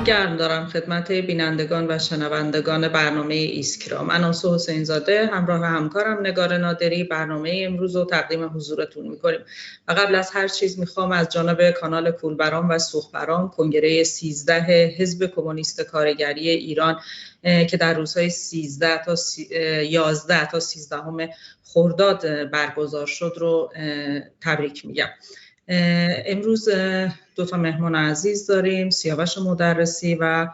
گرم دارم خدمت بینندگان و شنوندگان برنامه ایسکرا. من آسو حسین زاده همراه همکارم نگار نادری برنامه امروز رو تقدیم حضورتون میکنیم و قبل از هر چیز میخوام از جانب کانال کولبران و سوخبران کنگره 13 حزب کمونیست کارگری ایران که در روزهای 11 تا 13 خرداد برگزار شد رو تبریک میگم. امروز دو تا مهمان عزیز داریم، سیاوش مدرسی و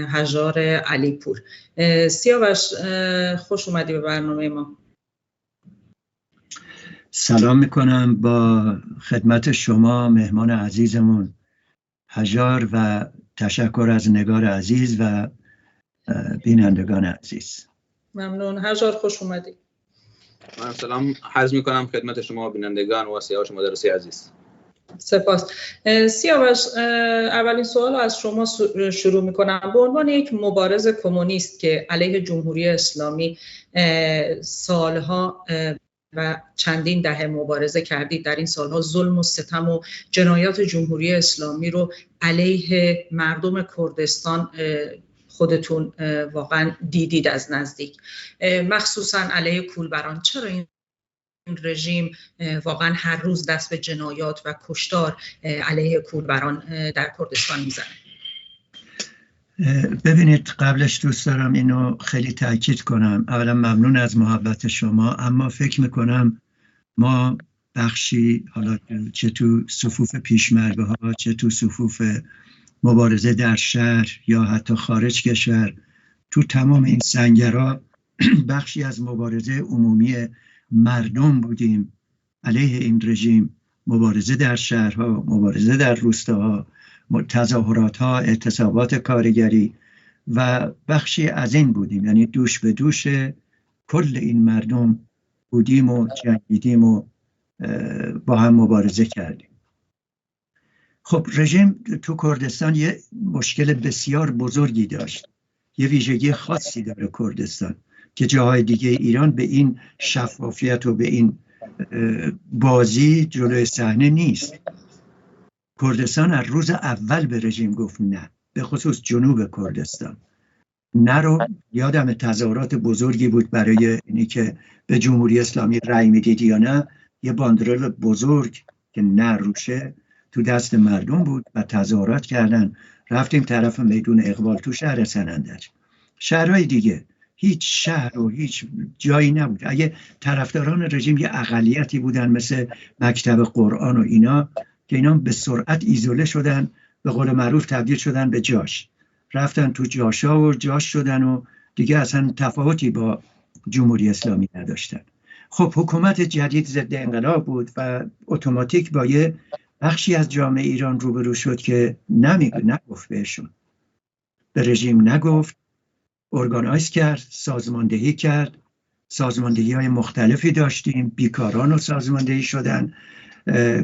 هژار علیپور. سیاوش خوش اومدی به برنامه ما. سلام میکنم با خدمت شما مهمان عزیزمون هژار و تشکر از نگار عزیز و بینندگان عزیز. ممنون. هژار خوش اومدی. من سلام عرض میکنم خدمت شما بینندگان و سیاوش مدرسی عزیز. سپاس. سیاوش، اولین سوال از شما شروع میکنم. به عنوان یک مبارز کمونیست که علیه جمهوری اسلامی سالها و چندین دهه مبارزه کردید، در این سالها ظلم و ستم و جنایات جمهوری اسلامی رو علیه مردم کردستان خودتون واقعا دیدید از نزدیک، مخصوصا علیه کولبران. چرا این رژیم واقعا هر روز دست به جنایات و کشتار علیه کولبران در کردستان میزنه؟ ببینید، قبلش دوست دارم اینو خیلی تاکید کنم. اولا ممنون از محبت شما، اما فکر میکنم ما بخشی، حالا چه تو صفوف پیشمرگه ها، چه تو صفوف مبارزه در شهر یا حتی خارج کشور، تو تمام این سنگرها بخشی از مبارزه عمومی مردم بودیم علیه این رژیم. مبارزه در شهرها، مبارزه در روستاها، تظاهرات ها، اعتصابات کارگری و بخشی از این بودیم. یعنی دوش به دوش کل این مردم بودیم و جنگیدیم و با هم مبارزه کردیم. خب رژیم تو کردستان یه مشکل بسیار بزرگی داشت. یه ویژگی خاصی داره کردستان که جاهای دیگه ایران به این شفافیت و به این بازی جلوی صحنه نیست. کردستان از روز اول به رژیم گفت نه، به خصوص جنوب کردستان نه. رو یادم تظاهرات بزرگی بود برای اینی که به جمهوری اسلامی رأی میدید یا نه. یه باندرول بزرگ که نه روشه تو دست مردم بود و تظاهرات کردن. رفتیم طرف میدون اقبال تو شهر سنندج. شهرهای دیگه هیچ شهر و هیچ جایی نبود. اگه طرفداران رژیم یه اقلیتی بودن مثل مکتب قرآن و اینا، که اینا به سرعت ایزوله شدن، به قول معروف تبدیل شدن به جاش، رفتن تو جاشا و جاش شدن و دیگه اصلا تفاوتی با جمهوری اسلامی نداشتن. خب حکومت جدید ضد انقلاب بود و اتوماتیک با یه بخشی از جامعه ایران روبرو شد که نگفت بهشون، به رژیم نگفت، ارگانایز کرد، سازماندهی کرد. سازماندهی های مختلفی داشتیم. بیکاران رو سازماندهی شدن،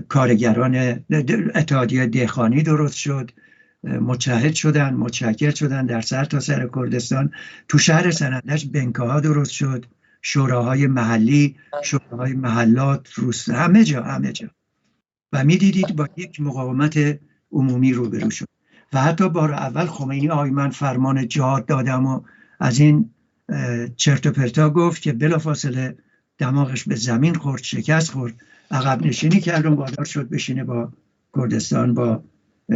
کارگران اتحادیه دهقانی درست شد، متحد شدن، متشکل شدن در سر تا سر کردستان. تو شهر سنندج بنکاها درست شد، شوراهای محلی، شوراهای محلات، روستا، همه جا. و میدیدید با یک مقاومت عمومی روبرو شد. و حتی بار اول خمینی من فرمان جهاد دادم و از این چرت و پرتا گفت که بلافاصله دماغش به زمین خورد، شکست خورد، عقب نشینی کرد و وادار شد بشینه با کردستان، با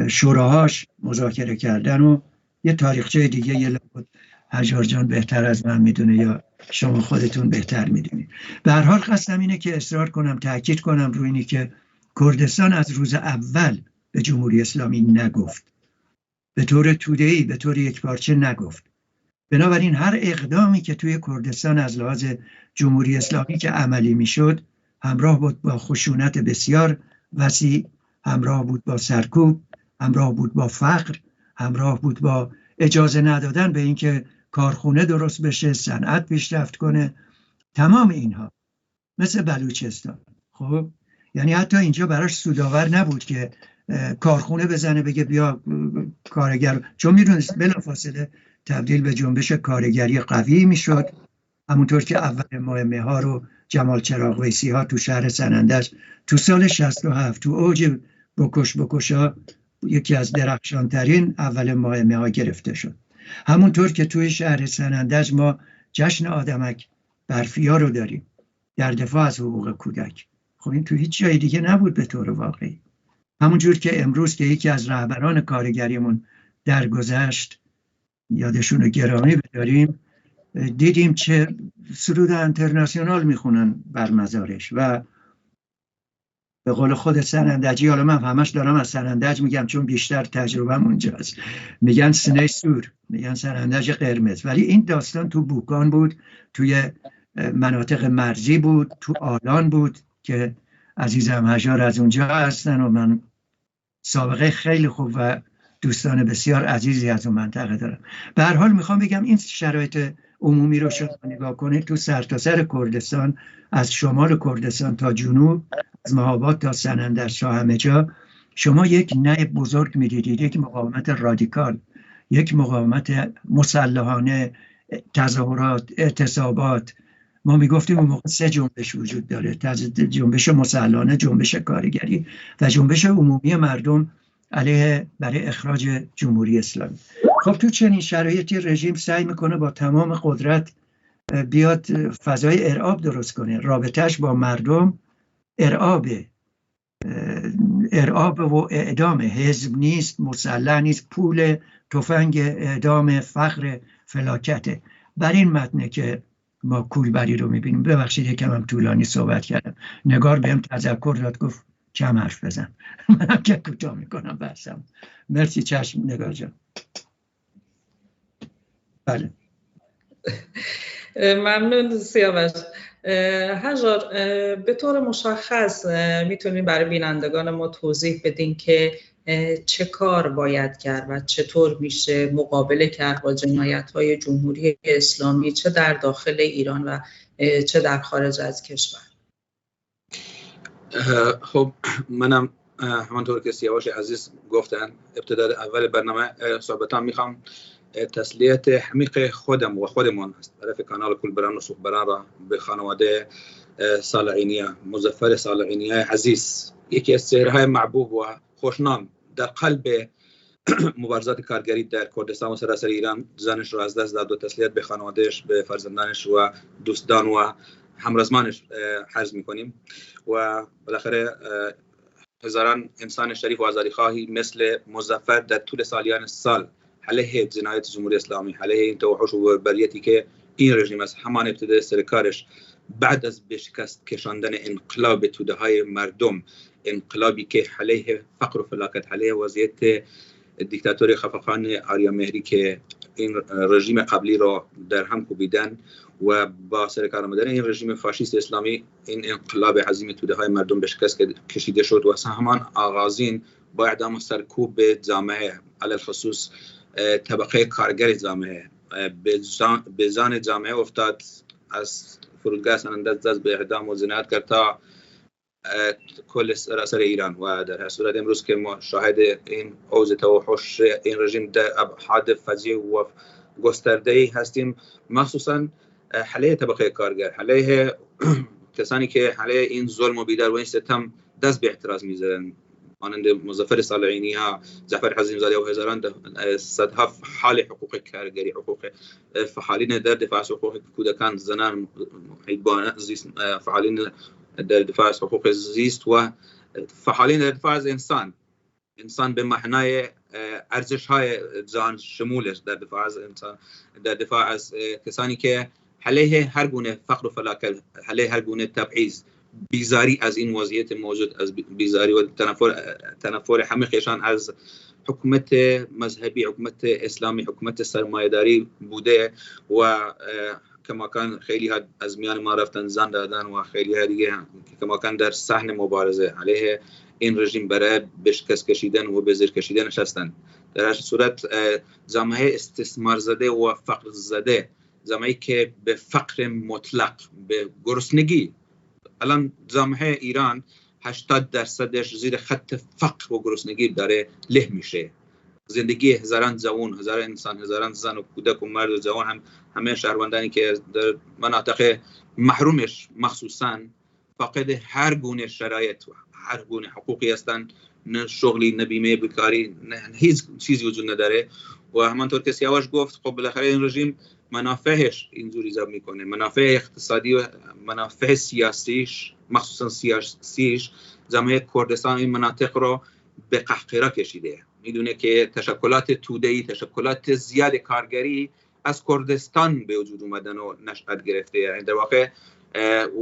شوراهاش مذاکره کردن. و یه تاریخچه دیگه یه لابد هژار جان بهتر از من میدونه یا شما خودتون بهتر میدونید. به هر حال قصدم اینه که اصرار کنم، تاکید کنم روی اینی که کردستان از روز اول به جمهوری اسلامی نگفت، به طور توده‌ای، به طور یکپارچه نگفت. بنابراین هر اقدامی که توی کردستان از لحاظ جمهوری اسلامی که عملی میشد، همراه بود با خشونت بسیار وسیع، همراه بود با سرکوب، همراه بود با فقر، همراه بود با اجازه ندادن به اینکه کارخونه درست بشه، صنعت پیشرفت کنه. تمام اینها مثل بلوچستان. خب یعنی حتی اینجا براش سودآور نبود که کارخونه بزنه بگه بیا کارگر، چون میدونست بلافاصله تبدیل به جنبش کارگری قوی میشد. همونطور که اول ماه مهار و جمال چراغ ویسی ها تو شهر سنندج تو سال 67 تو اوج بکشا یکی از درخشانترین اول ماه ماه گرفته شد. همونطور که توی شهر سنندج ما جشن آدمک برفیا رو داریم در دفاع از حقوق کودک. خب این تو هیچ جای دیگه نبود به طور واقعی. همونجور که امروز که یکی از رهبران کارگریمون درگذشت یادشون رو گرامی بداریم، دیدیم چه سرود انترناسیونال میخونن بر مزارش و به قول خود سنندجی، حالا من همش دارم از سنندج میگم چون بیشتر تجربه‌م اونجاست، میگن سنه سور، میگن سنندج قرمز. ولی این داستان تو بوکان بود، توی مناطق مرزی بود، تو آلان بود که عزیزم هژار از اونجا هستن و من سابقه خیلی خوب و دوستان بسیار عزیزی از اون منطقه دارم. به هر حال میخوام بگم این شرایط عمومی رو شما نگاه کنید تو سرتاسر کردستان، از شمال کردستان تا جنوب، از مهاباد تا سنندج تا همه جا، شما یک نه بزرگ میدیدید، یک مقاومت رادیکال، یک مقاومت مسلحانه، تظاهرات، اعتصابات. ما میگفتیم اون موقع 3 جنبش وجود داره: جنبش مسلحانه، جنبش کارگری و جنبش عمومی مردم برای اخراج جمهوری اسلامی. خب تو چنین شرایطی رژیم سعی میکنه با تمام قدرت بیاد فضای ارعاب درست کنه. رابطهش با مردم ارعاب و اعدام، حزب نیست، مسلح نیست، پول، تفنگ، اعدام، فقر، فلاکته. بر این متنه که ما کولبری رو میبینیم. ببخشید یکم هم طولانی صحبت کردم. نگار بهم تذکر داد، گفت کم حرف بزن. منم که کوتاه میکنم بحثم. مرسی. چشم نگار جان. بله ممنون سیاوش. هژار، به طور مشخص میتونین برای بینندگان ما توضیح بدین که چه کار باید کرد و چطور میشه مقابله کرد با جنایت‌های جمهوری اسلامی، چه در داخل ایران و چه در خارج از کشور؟ خب منم همانطور که سیاوش عزیز گفتن ابتدای اول برنامه صحبتام میخوام تسلیت حمیق خودمون از طرف کانال کولبران و سوخبران را به خانواده صالحینیه، مظفر صالحینیه عزیز، یکی از چهره‌های محبوب و خوشنام در قلب مبارزات کارگری در کردستان و سراسر ایران، زنش رو از دست داد و تسلیت به خانوادهش، به فرزندانش و دوستان و همرزمانش عرض میکنیم. و بالاخره هزاران انسان شریف و آزادیخواهی مثل مظفر در طول سالیان سال علیه جنایت جمهوری اسلامی، علیه این توحش و بربریتی که این رژیم از همان ابتدای سرکارش بعد از به شکست کشاندن انقلاب توده‌های مردم، انقلابی که علیه فقر و فلاکت، علیه وضعیت دیکتاتوری خفاخان آریا مهری که این رژیم قبلی را در هم کوبیدن و با سرکار آمدن این رژیم فاشیست اسلامی، این انقلاب عظیم توده‌های مردم به شکست کشیده شد و همان آغازین با اعدام و سرکوب جامعه، علی الخصوص طبقه کارگر جامعه، به زان جامعه افتاد، از فرودگاه سنندج به اعدام و جنایت کرد تا کل سراسر ایران. و در هر صورت امروز که ما شاهد این اوج توحش این رژیم در ابعاد فظیع و گسترده‌ای هستیم، مخصوصا علیه طبقه کارگر، علیه کسانی که علیه این ظلم و بیدار و این ستم دست به اعتراض می‌زدند، مانند مظفر صالحینی ها، جعفر حزیم زاده و هزاران صدها فعال حقوق کارگری، حقوق فعالین در دفاع از حقوق کودکان، زنان، حیوانات، فعالین در دفاع از حقوق زیست و فعالین در دفاع از انسان به معنای ارزش‌های جهان شمولش، در دفاع از انسان، در دفاع از کسانی که علیه هر گونه فقر و فلاکت، علیه هر گونه تبعیض، بیزاری از این وضعیت موجود، از بیزاری و تنفر حمیقشان از حکومت مذهبی، حکومت اسلامی، حکومت سرمایه‌داری بوده و کماکان خیلی ها از میان ما رفتن زن دادن و خیلی ها دیگه کماکان در صحن مبارزه علیه این رژیم برای به شکست کشیدن و به زیر کشیدن نشستن. در هر صورت جامعه استثمار زده و فقر زده، جامعه‌ای که به فقر مطلق، به گرسنگی، الان جامعه ایران 80% زیر خط فقر و گرسنگی داره له میشه. زندگی هزاران جوان، هزاران انسان، هزاران زن و کودک و مرد و جوان، همه شهروندانی که در مناطق محرومش مخصوصاً فاقد هر گونه شرایط و هر گونه حقوقی هستند نه شغلی، نه بیمه بیکاری، نه هیچ چیزی وجود نداره. و همانطور که سیاوش گفت خب بالاخره این رژیم منافعش اینجوری ضرب میکنه، منافع اقتصادی و منافع سیاسیش، مخصوصا سیاسیش جامعه کردستان این مناطق رو به قهقرا کشیده. میدونه که تشکلات توده‌ای، تشکلات زیاد کارگری از کردستان به وجود اومدن و نشأت گرفته، یعنی در واقع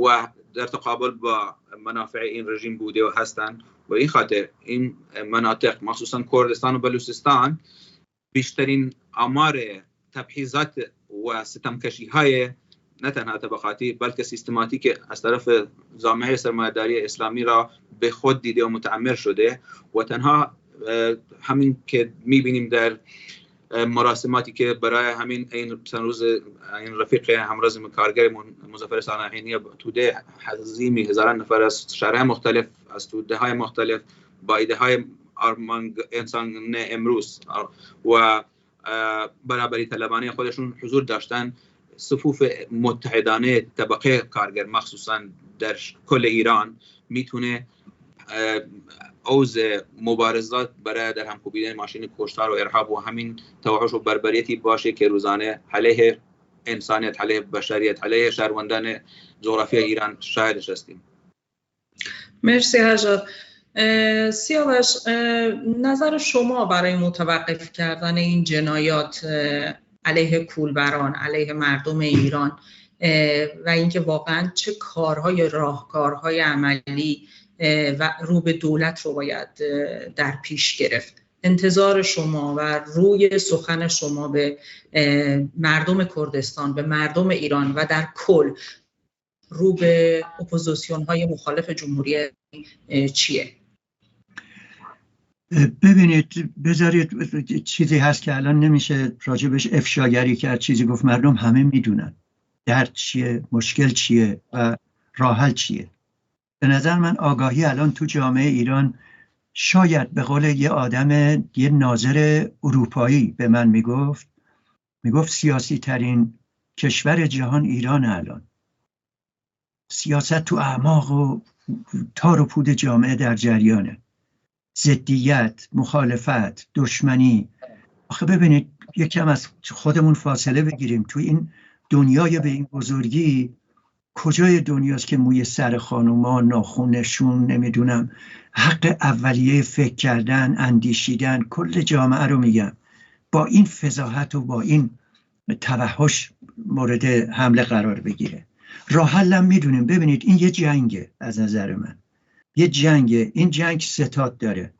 و در تقابل با منافع این رژیم بوده و هستن. و این خاطر این مناطق مخصوصا کردستان و بلوچستان بیشترین آمار تبعیضات و ستمکشی‌های نه تنها طبقاتی بلکه سیستماتیک از طرف جامعه سرمایه‌داری اسلامی را به خود دیده و متعمر شده. و تنها همین که می‌بینیم در مراسماتی که برای همین این چند روز این رفیق همراز کارگر مظفر صالحینی توده حزیمی هزاران نفر از شهرهای مختلف، از توده های مختلف با ایده های انسان امروز و برابری طلبانه خودشون حضور داشتن، صفوف متحدانه طبقه کارگر مخصوصا در کل ایران میتونه اوز مبارزات برای در هم کوبیدن ماشین کشتار و ارهاب و همین توحش و بربریتی باشه که روزانه علیه انسانیت، علیه بشریت، علیه شهروندان جغرافی ایران شاهدش هستیم. مرسی حجاب. سیاوش، نظر شما برای متوقف کردن این جنایات علیه کولبران، علیه مردم ایران و اینکه واقعا چه راهکارهای عملی و رو به دولت رو باید در پیش گرفت؟ انتظار شما و روی سخن شما به مردم کردستان، به مردم ایران و در کل رو به اپوزیسیون های مخالف جمهوری چیه؟ ببینید، بذارید چیزی هست که الان نمیشه راجبش افشاگری کرد. چیزی گفت مردم همه میدونن درد چیه، مشکل چیه و راه حل چیه. به نظر من آگاهی الان تو جامعه ایران، شاید به قول یه ناظر اروپایی به من میگفت سیاسی ترین کشور جهان ایران الان. سیاست تو اعماق و تار و پود جامعه در جریانه. ضدیت، مخالفت، دشمنی. آخه ببینید یکم از خودمون فاصله بگیریم. تو این دنیای به این بزرگی کجای دنیاست که موی سر خانوما، ناخونشون، نمیدونم حق اولیه فکر کردن، اندیشیدن، کل جامعه رو میگم با این فضاحت و با این توحش مورد حمله قرار بگیره. راه حلم میدونیم. ببینید این یه جنگه، از نظر من یه جنگه. این جنگ ستاد داره،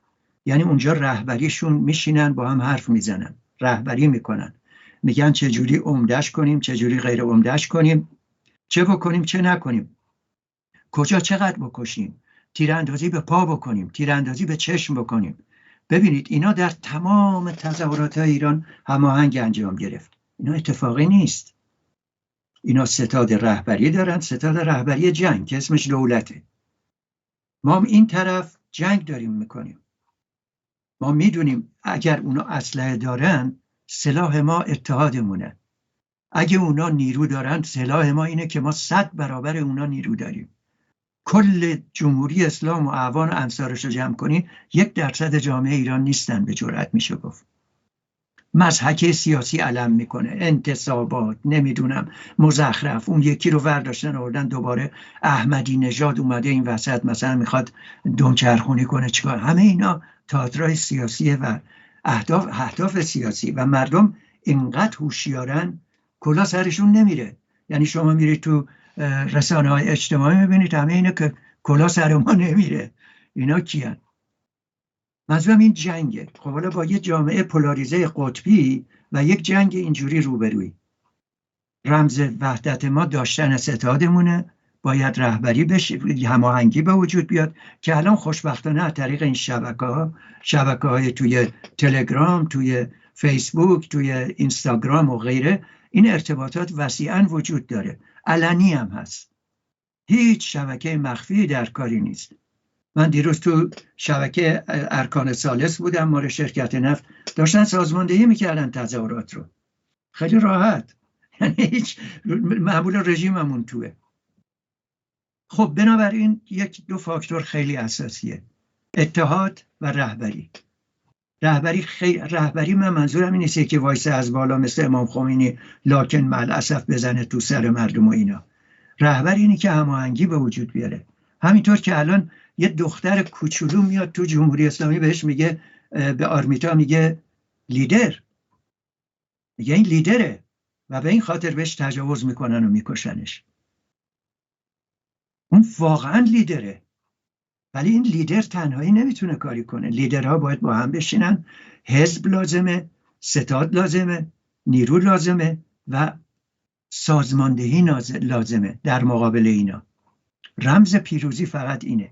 یعنی اونجا رهبریشون میشینن با هم حرف میزنن، رهبری میکنن، میگن چجوری عمدهش کنیم، چجوری غیر عمدهش کنیم، چه بکنیم چه نکنیم، کجا چقدر بکشیم، تیراندازی به پا بکنیم، تیراندازی به چشم بکنیم. ببینید اینا در تمام تظاهرات ایران هماهنگ انجام گرفت. اینا اتفاقی نیست. اینا ستاد رهبری دارن، ستاد رهبری جنگ که اسمش دولته. ما این طرف جنگ داریم میکنیم. ما میدونیم اگر اونا اسلحه دارن سلاح ما اتحادمونه. اگه اونا نیرو دارن سلاح ما اینه که ما 100 برابر اونا نیرو داریم. کل جمهوری اسلام و اعوان و انصارش رو جمع کنی 1% جامعه ایران نیستن، به جرئت میشه گفت. مضحکه سیاسی علم میکنه، انتصابات، نمیدونم مزخرف. اون یکی رو ورداشتن آوردن دوباره احمدی نژاد اومده این وسط مثلا میخواد دمچرخونی کنه. چیکار؟ همه اینا تئاترای سیاسیه و اهداف سیاسی و مردم اینقدر هوشیارن کلا سرشون نمیره. یعنی شما میرید تو رسانه‌های اجتماعی میبینید همه اینا که کلا سر ما نمیره. اینا کیان؟ منظورم این جنگه. خب حالا با یه جامعه پولاریزه قطبی و یک جنگ اینجوری روبروی، رمز وحدت ما داشتن ستادمونه. باید رهبری بشه، هماهنگی به وجود بیاد که الان خوشبختانه از طریق این شبکه‌های توی تلگرام، توی فیسبوک، توی اینستاگرام و غیره این ارتباطات وسیعاً وجود داره. علنی هم هست. هیچ شبکه مخفی در کاری نیست. من دیروز تو شبکه ارکان ثالث بودم، مال شرکت نفت، داشتن سازماندهی میکردن تظاهرات رو خیلی راحت. یعنی هیچ معمول رژیممون توه. خب بنابراین 1-2 فاکتور خیلی اساسیه. اتحاد و رهبری من منظورم این نیست که وایسه از بالا مثل امام خمینی لکن مع اسف بزنه تو سر مردم و اینا. رهبر اینی که هماهنگی به وجود بیاره. همینطور که الان یه دختر کوچولو میاد تو جمهوری اسلامی بهش میگه، به آرمیتا میگه لیدر، میگه این لیدره و به این خاطر بهش تجاوز میکنن و میکشنش. اون واقعا لیدره، ولی این لیدر تنهایی نمیتونه کاری کنه. لیدرها باید با هم بشینن، حزب لازمه، ستاد لازمه، نیرو لازمه و سازماندهی لازمه در مقابل اینا. رمز پیروزی فقط اینه.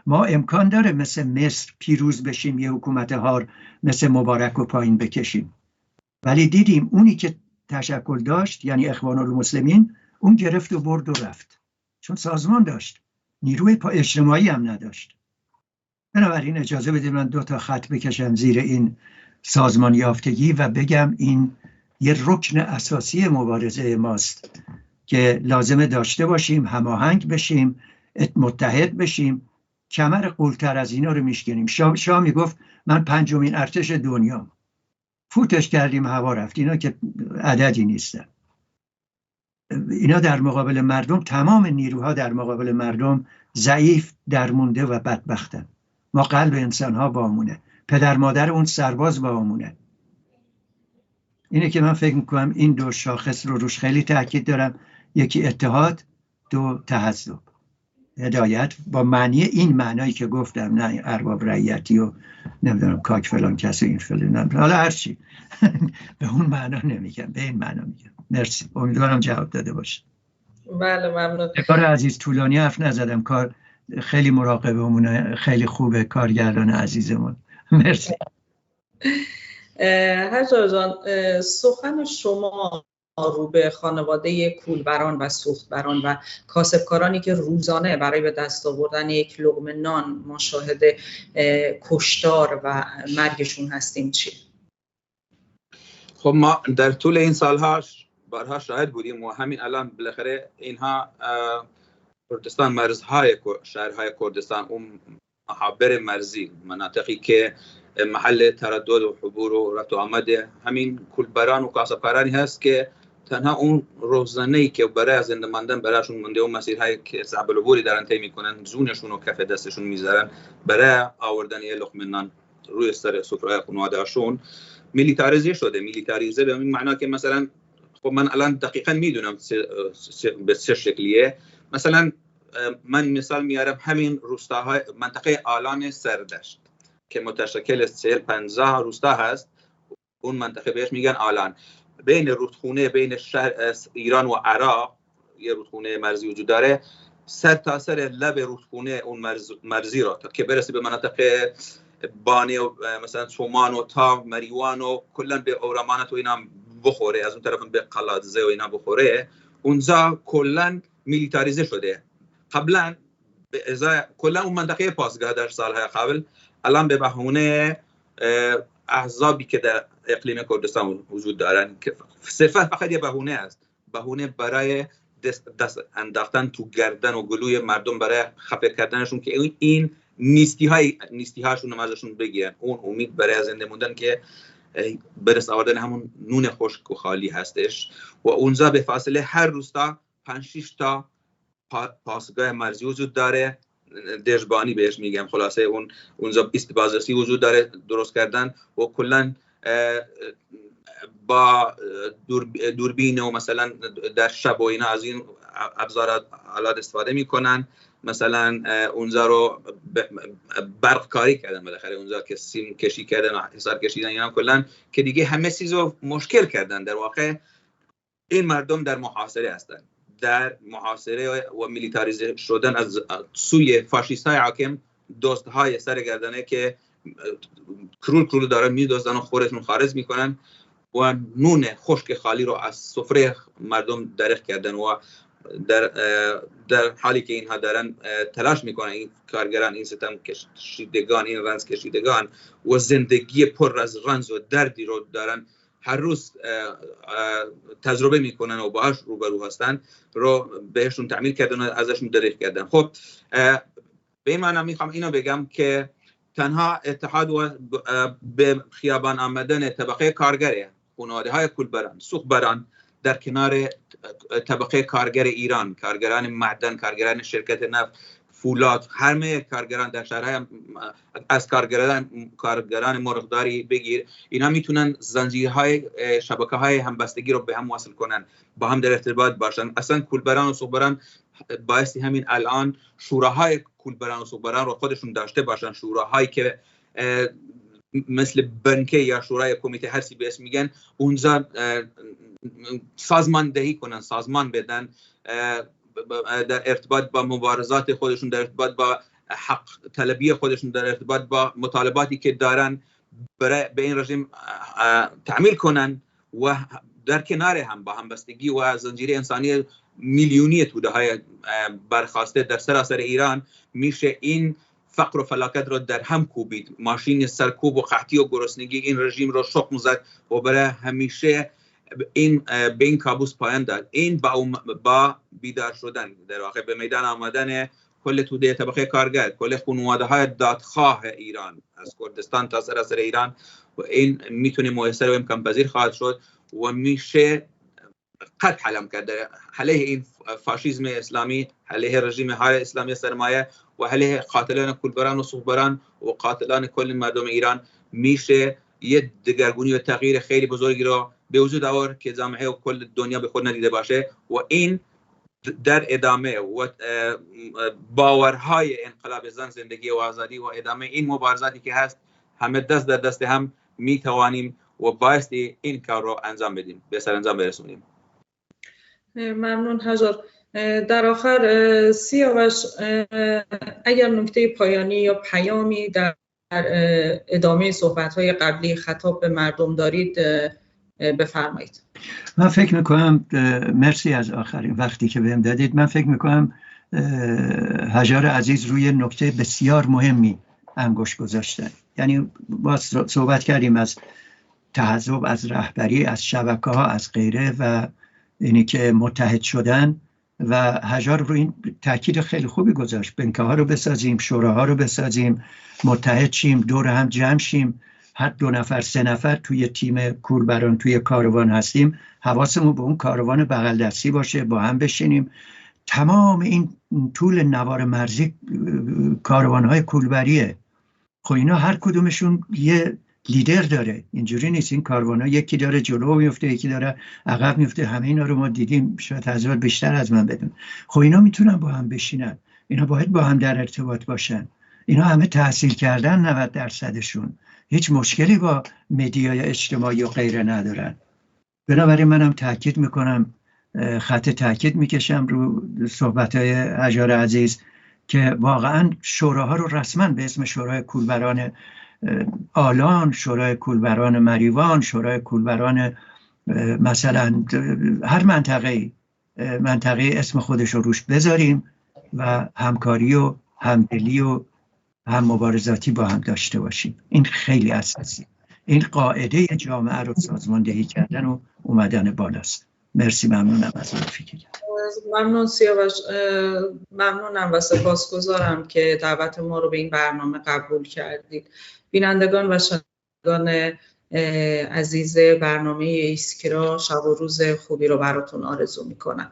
ما امکان داره مثل مصر پیروز بشیم، یه حکومت هار مثل مبارک و پایین بکشیم، ولی دیدیم اونی که تشکل داشت، یعنی اخوان المسلمین، اون گرفت و برد و رفت، چون سازمان داشت، نیروی اجتماعی هم نداشت. بنابراین اجازه بدید من 2 تا خط بکشم زیر این سازمان یافتگی و بگم این یه رکن اساسی مبارزه ماست که لازمه داشته باشیم، هماهنگ بشیم، متحد بشیم. کمر قولتر از اینا رو میشکنیم. شاه میگفت من 5مین ارتش دنیا، فوتش کردیم هوا رفت. اینا که عددی نیستن. اینا در مقابل مردم، تمام نیروها در مقابل مردم ضعیف، درمونده و بدبختن. ما قلب انسانها بامونه، پدر مادر اون سرباز بامونه. اینه که من فکر میکنم این 2 شاخص رو روش خیلی تاکید دارم. یکی اتحاد، 2 تحزب. هدایت با معنی این معنایی که گفتم، نه ارباب رعیتی و نمیدونم کاک فلان کسی این فلان، حالا هرچی به اون معنا نمیگم، به این معنا میگم. مرسی، امیدوارم جواب داده باشه. بله ممنون. کار عزیز طولانی حرف نزدم، کار خیلی مراقبمونه، خیلی خوبه کارگردان عزیزمون. مرسی. حجار جان، سخن شما رو به خانواده کولبران و سوختبران و کاسبکارانی که روزانه برای به دست آوردن یک لقمه نان ما شاهد کشتار و مرگشون هستیم چی؟ خب ما در طول این سالها بارها شاهد بودیم و همین الان بالاخره اینها کردستان، مرزهای شهرهای کردستان، اون محابر مرزی، مناطقی که محل تردد و حضور و رفت و آمد همین کولبران و کاسبکارانی هست که تنها اون روزانه‌ای که برای از زنده ماندن برایشون مونده، اون مسیرهایی که صعب العبوری دارن طی میکنن، زونشون و کف دستشون میذارن برای آوردن یه لقمه نان روی سر سفره خانواده‌شون، میلیتاریزه شده. میلیتاریزه به این معنا که مثلا خب من الان دقیقاً میدونم به چه شکلیه. مثلا من مثال میارم، همین روستاهای منطقه آلان سردشت که متشکل از 40-50 روستا هست، اون منطقه بهش میگن آلان. بین رودخونه بین شهر ایران و عراق یه رودخونه مرزی وجود داره، سر تا سر لب رودخونه اون مرزی را تا که برسه به مناطق بانی و مثلا سومان و تام مریوان و کلا به اورامانت و اینا بخوره، از اون طرف به قلادزه و اینا بخوره، اونجا کلا میلیتاریزه شده. قبلا به ازای کلا اون منطقه پاسگاه در سالهای قبل، الان به بهونه احزابی که در اقلیم کردستان وجود دارن که صرفا فقط یه بهونه است، بهونه برای دست انداختن تو گردن و گلوی مردم برای خفه کردنشون که این نیستی هاشون ازشون بگیرن. اون امید برای زنده موندن که برس آوردن همون نون خشک و خالی هستش. و اونجا به فاصله هر روستا 5-6 تا پاسگاه مرزی وجود داره، دژبانی بهش میگم. خلاصه اونجا بازرسی وجود داره درست کردن و کلا با دوربین و مثلا در شب و اینا از این ابزار آلات استفاده میکنن. مثلا اونجا رو برق کاری کردن، بالاخره اونجا که سیم کشی کردن و حصار کشیدن، اینا کلا که دیگه همه چیزو مشکل کردن. در واقع این مردم در محاصره هستن، در محاصره و میلیتاریزه شدن از سوی فاشیستای حاکم، دوستهای سرگردانه که کرول دارن میدوزدن و خورشون خارج میکنن و نون خشک خالی رو از سفره مردم درک کردن. و در حالی که اینها دارن تلاش میکنن، این کارگران، این ستم کشیدگان، این رنج کشیدگان و زندگی پر از رنج و دردی رو دارن هر روز تجربه میکنن و باهاش روبرو هستن، رو بهشون تعمیل کردن و ازشون درک کردن. خب به این معنی میخوام اینو بگم که تنها اتحاد و به خیابان آمدن طبقه کارگره، خانواده‌های کولبران، سوخبران در کنار طبقه کارگر ایران، کارگران معدن، کارگران شرکت نفت، فولاد، همه کارگران در شهرهای از کارگران مرغداری بگیر، اینا میتونن زنجیرهای شبکه‌های همبستگی رو به هم وصل کنن، با هم در ارتباط باشن. اصلا کولبران و سوخبران بایستی همین الان شوراهای کولبران و سوخبران رو خودشون داشته باشن، شوراهایی که مثل بنکه یا شورای کمیته هرسی به اسم میگن، اونجا سازماندهی کنن، سازمان بدن در ارتباط با مبارزات خودشون، در ارتباط با حق طلبی خودشون، در ارتباط با مطالباتی که دارن برای به این رژیم تعمیل کنن و در کنار هم با همبستگی و زنجیره انسانی میلیونی توده های برخواسته در سراسر ایران میشه این فقر و فلاکت رو در هم کوبید، ماشین سرکوب و قحطی و گرسنگی این رژیم رو شخم زد و برای همیشه به این کابوس پایان داد. این با بیدار شدن در واقع به میدان آمدن کل توده طبقه کارگر، کل خانواده‌های دادخواه ایران از کردستان تا سراسر ایران، و این میتونه موثر و امکان پذیر خواهد شد و میشه قد حلم کرد علیه این فاشیسم اسلامی، علیه رژیم های اسلامی سرمایه و علیه قاتلان کولبران و سوخبران و قاتلان کل مردم ایران. میشه یه دگرگونی و تغییر خیلی بزرگی رو به وجود آورد که جامعه و کل دنیا به خود ندیده باشه و این در ادامه و باورهای انقلاب زن، زندگی و آزادی و ادامه این مبارزاتی که هست، همه دست در دست هم میتوانیم و بایستی این کار رو انجام بدیم، به سرانجام برسونیم. ممنون هزار. در آخر سیاوش، اگر نکته پایانی یا پیامی در ادامه صحبت‌های قبلی خطاب به مردم دارید بفرمایید. من فکر میکنم، مرسی از آخرین وقتی که بهم دادید، من فکر میکنم هژار عزیز روی نکته بسیار مهمی انگشت گذاشتن. یعنی ما صحبت کردیم از تحزب، از رهبری، از شبکه‌ها، از غیره و اینی که متحد شدن و هژار روی این تاکید خیلی خوبی گذاشت. بنکه‌ها رو بسازیم، شوراها رو بسازیم، متحد شیم، دور هم جمع شیم. هر 2 نفر 3 نفر توی تیم کولبران توی کاروان هستیم، حواسمون به اون کاروان بغل دستی باشه، با هم بشینیم. تمام این طول نوار مرزی کاروان‌های کولبریه. خب اینا هر کدومشون یه لیدر داره، اینجوری نیست این کاروان‌ها یکی داره جلو میفته، یکی داره عقب میفته. همه اینا رو ما دیدیم، شاید هزار بیشتر از من بدون. خب اینا میتونن با هم بشینن، اینا باید با هم در ارتباط باشن. اینا همه تحصیل کردن، 90%شون هیچ مشکلی با مدیای اجتماعی و غیره ندارن. بنابراین منم تاکید میکنم، خط تاکید میکشم رو صحبت‌های هژار عزیز که واقعا شوراها رو رسما به اسم شورای کولبران آلان، شورای کولبران مریوان، شورای کولبران مثلا هر منطقه اسم خودش رو روش بذاریم و همکاری و همدلی و هم مبارزاتی با هم داشته باشیم. این خیلی اساسی، این قاعده جامعه رو سازماندهی کردن و اومدن بالاست. مرسی، ممنونم از فکر. ممنون سیاوش، ممنونم و سپاسگزارم که دعوت ما رو به این برنامه قبول کردید. بینندگان و شنوندگان عزیز برنامه ایسکرا، شب و روز خوبی رو براتون آرزو میکنم.